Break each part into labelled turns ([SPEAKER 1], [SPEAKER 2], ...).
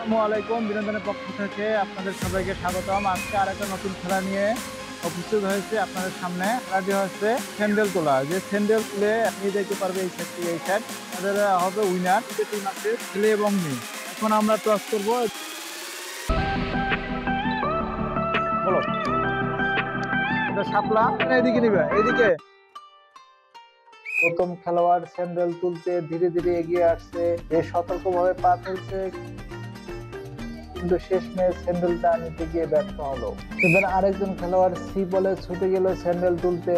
[SPEAKER 1] আসসালামু আলাইকুম। বিনোদনের পক্ষ থেকে আপনাদের সবাইকে স্বাগতম। আজকে আরেকটা নতুন খেলা নিয়ে উপস্থিত হয়েছে আপনাদের সামনে। খেলাটি হচ্ছে স্যান্ডেল তোলা। যে স্যান্ডেল তুলে আপনি দেখতে পারবে এই সাইড থেকে এই সাইড, তাদের হবে উইনার। টিম আছে ছেলে এবং মেয়ে। এখন আমরা টস করবো। বলো, এটা শাপলা, এইদিকে নিবে, এইদিকে। প্রথম খেলোয়াড় স্যান্ডেল তুলতে ধীরে ধীরে এগিয়ে আসছে, বেশ সতর্কভাবে পা ফেলছে, কিন্তু শেষমেশ স্যান্ডেলটা নিতে গিয়ে ব্যর্থ হলো। এবার আরেকজন খেলোয়াড় সি বলে ছুটে গেল স্যান্ডেল তুলতে।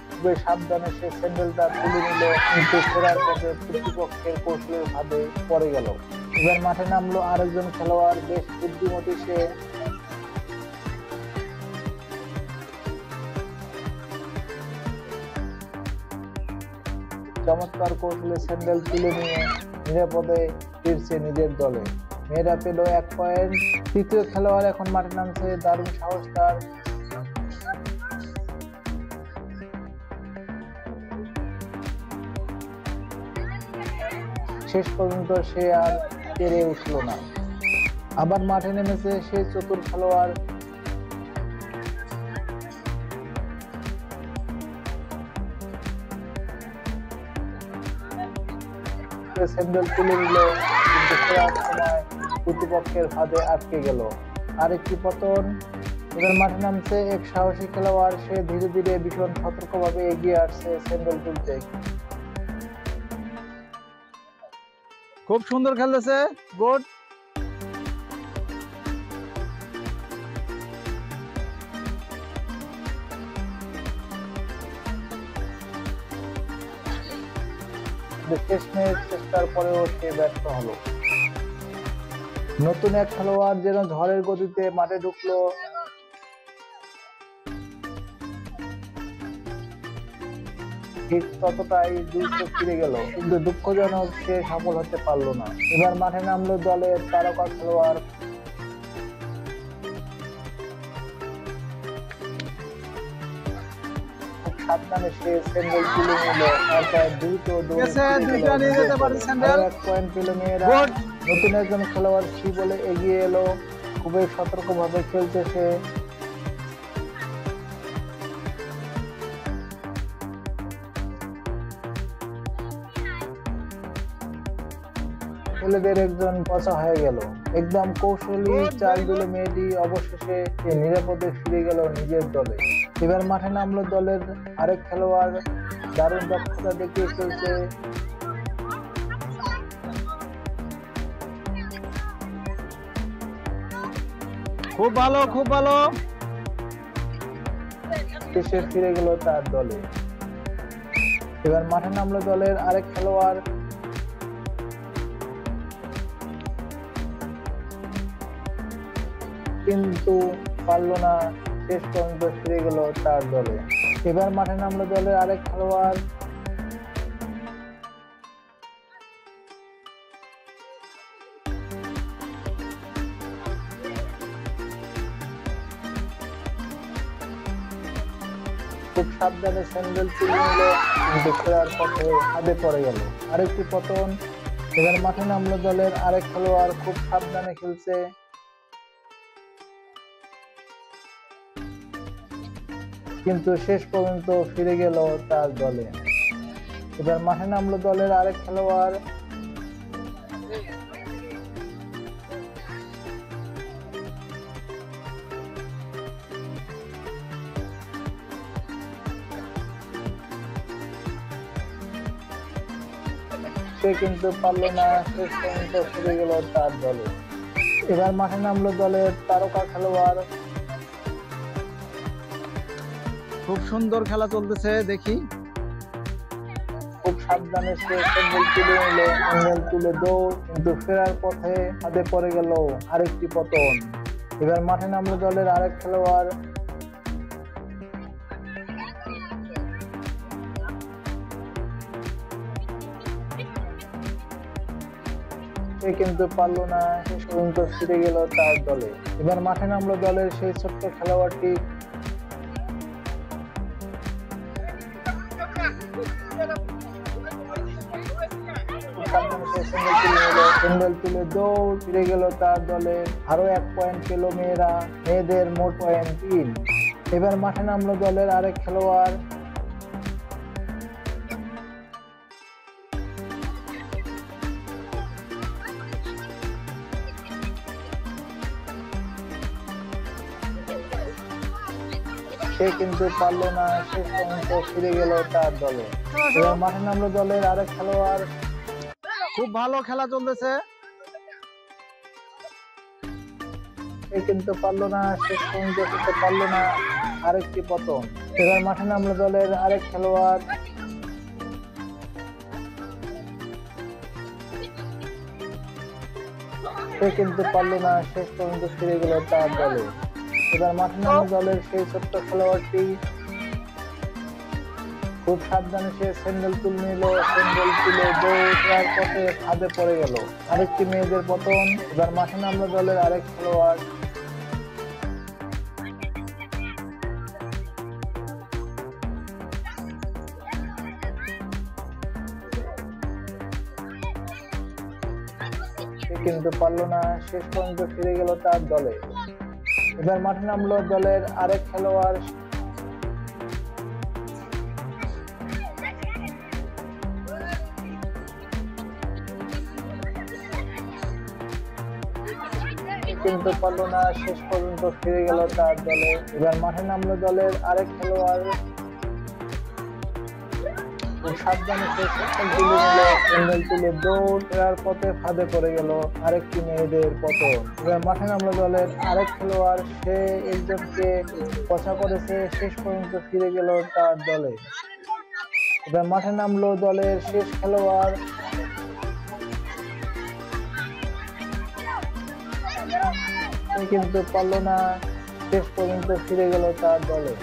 [SPEAKER 1] খুবই সাবধানে সে স্যান্ডেলটা তুলে নিল, কিন্তু ফেরার পথে প্রতিপক্ষের কৌশলের ফাঁদে পড়ে গেল। এবার মাঠে নামলো আরেকজন খেলোয়াড়, বেশ বুদ্ধিমতী সে। চমৎকার কৌশলে স্যান্ডেল তুলে নিয়ে নিরাপদে ফিরছে নিজের দলে। মেয়েরা পেল 1 পয়েন্ট। তৃতীয় খেলোয়াড় এখন মাঠে নামছে, দারুণ সাহস তার। শেষ পর্যন্ত সে আর পেরে উঠল না। আবার মাঠে নেমেছে সে চতুর খেলোয়াড়। স্যান্ডেল তুলে নিল, কিন্তু ফেরার সময় প্রতিপক্ষের ফাঁদে আটকে গেল। আরেকটি পতন। এবার মাঠে নামছে এক সাহসী খেলোয়াড়, সে ধীরে ধীরে ভীষণ সতর্কভাবে এগিয়ে আসছে স্যান্ডেল তুলতে। খুব সুন্দর খেলতেছে, গুড। শেষমেশ চেষ্টার পরেও সে ব্যর্থ হলো। নতুন এক খেলোয়াড় যেন ঝড়ের গতিতে মাঠে ঢুকলো। ঠিক ততটাই দ্রুত ফিরে গেল, কিন্তু দুঃখজনক সে সফল হতে পারলো না। এবার মাঠে নামলো দলের তারকা খেলোয়াড়। খুব সাবধানে সে স্যান্ডেল তুলে নিল, তারপর দ্রুত দৌড়ে 1 পয়েন্ট পেল মেয়েরা। নতুন একজন খেলোয়াড় সি বলে এগিয়ে এলো, খুবই সতর্কভাবে খেলছে সে। ছেলেদের একজন পচা হয়ে গেল। একদম কৌশলী চাল দিল মেয়েটি, অবশেষে সে নিরাপদে ফিরে গেল নিজের দলে। এবার মাঠে নামলো দলের আরেক খেলোয়াড়, দারুণ দক্ষতা দেখিয়ে খেলছে। খুব ভালো, খুব ভালো। সে ফিরে গেল তার দলে। এবার মাঠে নামলো দলের আরেক খেলোয়াড়। কিন্তু পারলো না, শেষ পর্যন্ত ফিরে গেল তার দলে। এবার মাঠে নামলো দলের আরেক খেলোয়াড়। খুব সাবধানে স্যান্ডেল তুলে নিল, কিন্তু ফেরার পথে ফাঁদে পড়ে গেল। আরেকটি পতন। এবার মাঠে নামলো দলের আরেক খেলোয়াড়, খুব সাবধানে খেলছে। কিন্তু শেষ পর্যন্ত ফিরে গেল তার দলে। এবার মাঠে নামলো দলের আরেক খেলোয়াড়। সে কিন্তু পারল না, শেষ পর্যন্ত ফিরে গেল তার দলে। এবার মাঠে নামলো দলের তারকা খেলোয়াড়। খুব সুন্দর খেলা চলতেছে, দেখি। খুব সাবধানে সে স্যান্ডেল তুলে নিল, স্যান্ডেল তুলে দৌড়, কিন্তু ফেরার পথে ফাঁদে পড়ে গেল। আরেকটি পতন। এবার মাঠে নামলো দলের আরেক খেলোয়াড়। সে কিন্তু পারলো না, শেষ পর্যন্ত ফিরে গেল তার দলে। এবার মাঠে নামলো দলের সেই ছোট্ট খেলোয়াড়টি। স্যান্ডেল তুলে নিল, স্যান্ডেল তুলে দৌড় ফিরে গেল তার দলে। আরো 1 পয়েন্ট পেল মেয়েরা, মেয়েদের মোট পয়েন্ট 3। এবার মাঠে নামলো দলের আরেক খেলোয়াড়। সে কিন্তু পারলো না, শেষ পর্যন্ত ফিরে গেল তার দলে। এবার মাঠে নামলো দলের আরেক খেলোয়াড়। খুব ভালো খেলা চলতেছে, সে কিন্তু পারলো না, শেষ পর্যন্ত করতে পারলো না, আরেকটি পতন। এবার মাঠে নামলো দলের আরেক খেলোয়াড়। সে কিন্তু পারলো না, শেষ পর্যন্ত ফিরে গেল তার দলে। এবার মাঠে নামলো দলের সেই ছোট্ট খেলোয়াড়টি। খুব সাবধানে সে স্যান্ডেল তুলে নিল, স্যান্ডেল তুলে দৌড়ার পথে ফাঁদে পড়ে গেল, আরেকটি মেয়েদের পতন। এবার মাঠে নামলো দলের আরেক খেলোয়াড়। সে কিন্তু পারলো না, শেষ পর্যন্ত ফিরে গেল তার দলে। এবার মাঠে নামলো দলের আরেক খেলোয়াড়। কিন্তু পারলো না, শেষ পর্যন্ত ফিরে গেল তার দলে। এবার মাঠে নামলো দলের আরেক খেলোয়াড়। সাবধানে সে স্যান্ডেল তুলে নিল, স্যান্ডেল তুলে দৌড়ার পথে ফাঁদে পড়ে গেল, আরেকটি মেয়েদের পতন। এবার মাঠে নামলো দলের আরেক খেলোয়াড়। সে একজনকে পছা করেছে, শেষ পর্যন্ত ফিরে গেল তার দলে। এবার মাঠে নামলো দলের শেষ খেলোয়াড়। সে কিন্তু পারলো না, শেষ পর্যন্ত ফিরে গেল তার দলে।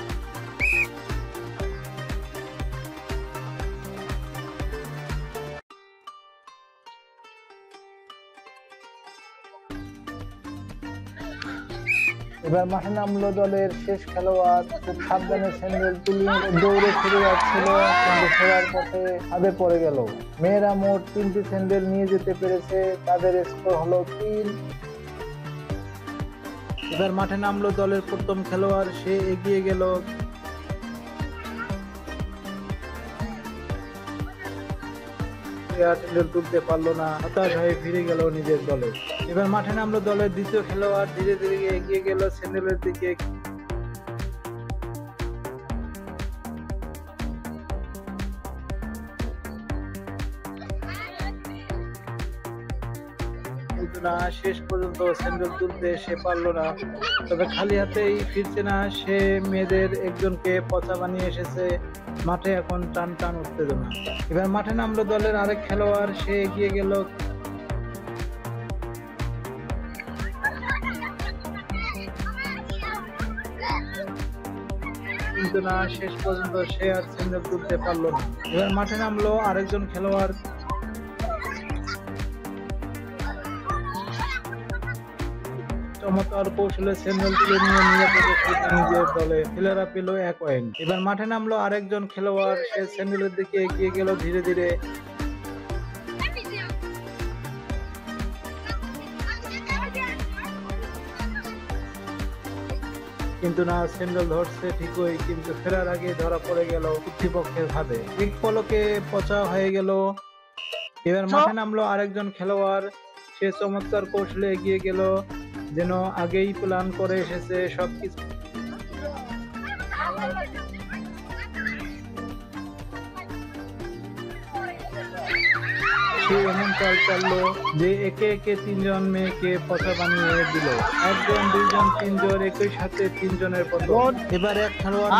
[SPEAKER 1] এবার মাঠে নামলো দলের শেষ খেলোয়াড়। খুব সাবধানে স্যান্ডেল তুলে দৌড়ে ফিরে যাচ্ছিল, কিন্তু ফেরার পথে ফাঁদে পড়ে গেল। মেয়েরা মোট 3টি স্যান্ডেল নিয়ে যেতে পেরেছে, তাদের স্কোর হলো 3। এবার মাঠে নামলো দলের প্রথম খেলোয়াড়। সে এগিয়ে গেল, স্যান্ডেল তুলতে পারলো না, হতাশ হয়ে ফিরে গেল নিজের দলে। এবার মাঠে নামলো দলের দ্বিতীয় খেলোয়াড়। ধীরে ধীরে এগিয়ে গেল স্যান্ডেলের দিকে, কিন্তু না, শেষ পর্যন্ত স্যান্ডেল তুলতে সে পারলো না। তবে খালি হাতেই ফিরছে না, সে মেয়েদের একজনকে পচা বানিয়ে এসেছে। মাঠে এখন টান টান উত্তেজনা। এবার মাঠে নামলো দলের আরেক খেলোয়াড়। সে এগিয়ে গেল, কিন্তু না, শেষ পর্যন্ত সে আর স্যান্ডেল তুলতে পারলো না। এবার মাঠে নামলো আরেকজন খেলোয়াড়। চমৎকার কৌশলে স্যান্ডেল তুলে নিয়ে নিজের দলে ছেলেরা পেল 1 পয়েন্ট। এবার মাঠে নামলো আরেকজন খেলোয়াড়। সে স্যান্ডেলের দিকে এগিয়ে গেল ধীরে ধীরে, কিন্তু না, স্যান্ডেল ধরছে ঠিকই, কিন্তু ফেরার আগে ধরা পড়ে গেল প্রতিপক্ষের ফাঁদে। এক পলকে পচা হয়ে গেল। এবার মাঠে নামলো আরেকজন খেলোয়াড়। সে চমৎকার কৌশলে এগিয়ে গেল, যেন আগেই প্ল্যান করে এসেছে সবকিছু। সে এমন চাল চাললো যে একে একে 3জন মেয়েকে পচা বানিয়ে দিল। 1 জন 2 জন 3 জন একই সাথে 3 জনের পতন। এবার এক খেলোয়াড়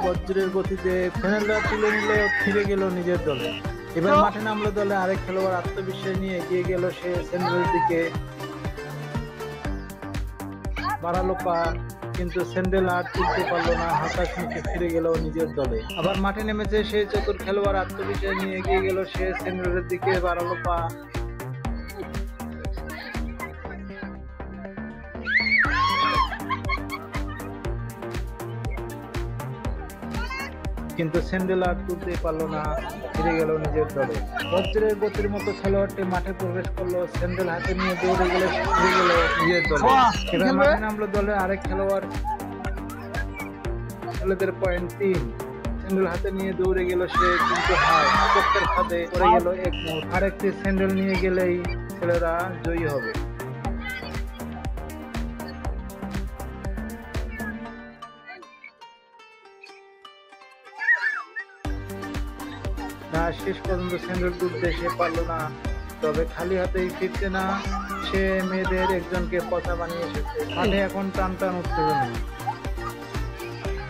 [SPEAKER 1] বজ্রের গতিতে ফ্যানেলটা তুলে নিল, ফিরে গেল নিজের দলে। এবার মাঠে নামলো দলে আরেক খেলোয়াড়। আত্মবিশ্বাস নিয়ে এগিয়ে গেল সে স্যান্ডেলের দিকে, বাড়ালো পা, কিন্তু স্যান্ডেল আর তুলতে পারলো না, হতাশ মুখে ফিরে গেল নিজের দলে। আবার মাঠে নেমেছে সে চতুর খেলোয়াড়। আত্মবিশ্বাস নিয়ে এগিয়ে গেল সে স্যান্ডেলের দিকে, বাড়ালো পা, কিন্তু স্যান্ডেল আর তুলতেই পারলো না, ফিরে গেল নিজের দলে। বজ্রের গতির মতো খেলোয়াড়টি মাঠে প্রবেশ করলো, স্যান্ডেল হাতে নিয়ে দৌড়ে গেলে ফিরে গেল নিজের দলে। এবার মাঠে নামলো দলে আরেক খেলোয়াড়, ছেলেদের পয়েন্ট 3। স্যান্ডেল হাতে নিয়ে দৌড়ে গেল সে, কিন্তু বিপক্ষের ফাঁদে পড়ে গেল এক মোড়। আরেকটি স্যান্ডেল নিয়ে গেলেই ছেলেরা জয়ী হবে। না, শেষ পর্যন্ত স্যান্ডেল তুলতে সে পারলো না, তবে খালি হাতেই ফিরতে না সে মেয়েদের একজনকে পচা বানিয়ে এসেছে। মাঠে এখন টান টান উত্তেজনা।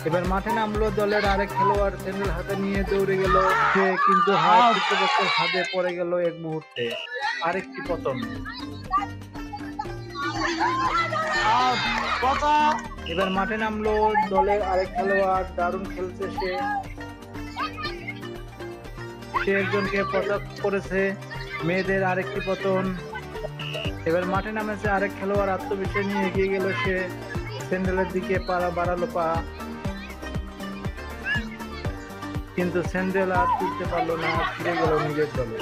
[SPEAKER 1] এবার মাঠে নামলো দলের আরেক খেলোয়াড়, স্যান্ডেল হাতে নিয়ে দৌড়ে গেল সে, কিন্তু প্রতিপক্ষের ফাঁদে পড়ে গেল এক মুহূর্তে। আরেকটি পতন। এবার মাঠে নামলো দলের আরেক খেলোয়াড়, দারুণ খেলছে সে একজনকে পচা করেছে, মেয়েদের আরেকটি পতন। এবার মাঠে নামেছে আরেক খেলোয়াড়, আত্মবিশ্বাস নিয়ে এগিয়ে গেল সে, স্যান্ডেলের দিকে বাড়ালো পা, কিন্তু স্যান্ডেল আর তুলতে পারলো না, ফিরে গেল নিজের দলে।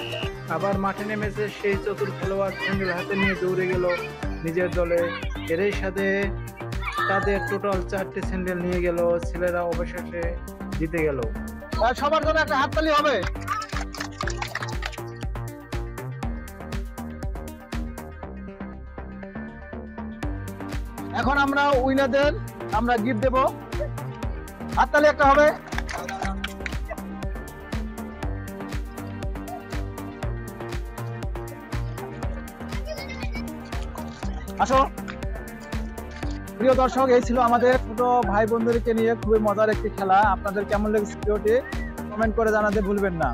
[SPEAKER 1] আবার মাঠে নেমেছে সেই চতুর খেলোয়াড়, স্যান্ডেল হাতে নিয়ে দৌড়ে গেল নিজের দলে। এরই সাথে তাদের টোটাল 4টি স্যান্ডেল নিয়ে গেল, ছেলেরা অবশেষে জিতে গেল। সবার জন্য একটা হাততালি হবে। এখন আমরা উইনারদের আমরা গিফট দেব, হাততালি একটা হবে। আসো প্রিয় দর্শক, এই ছিল আমাদের ছোট ভাই বোনদেরকে নিয়ে খুবই মজার একটি খেলা। আপনাদের কেমন লেগেছে ভিডিওটি কমেন্ট করে জানাতে ভুলবেন না।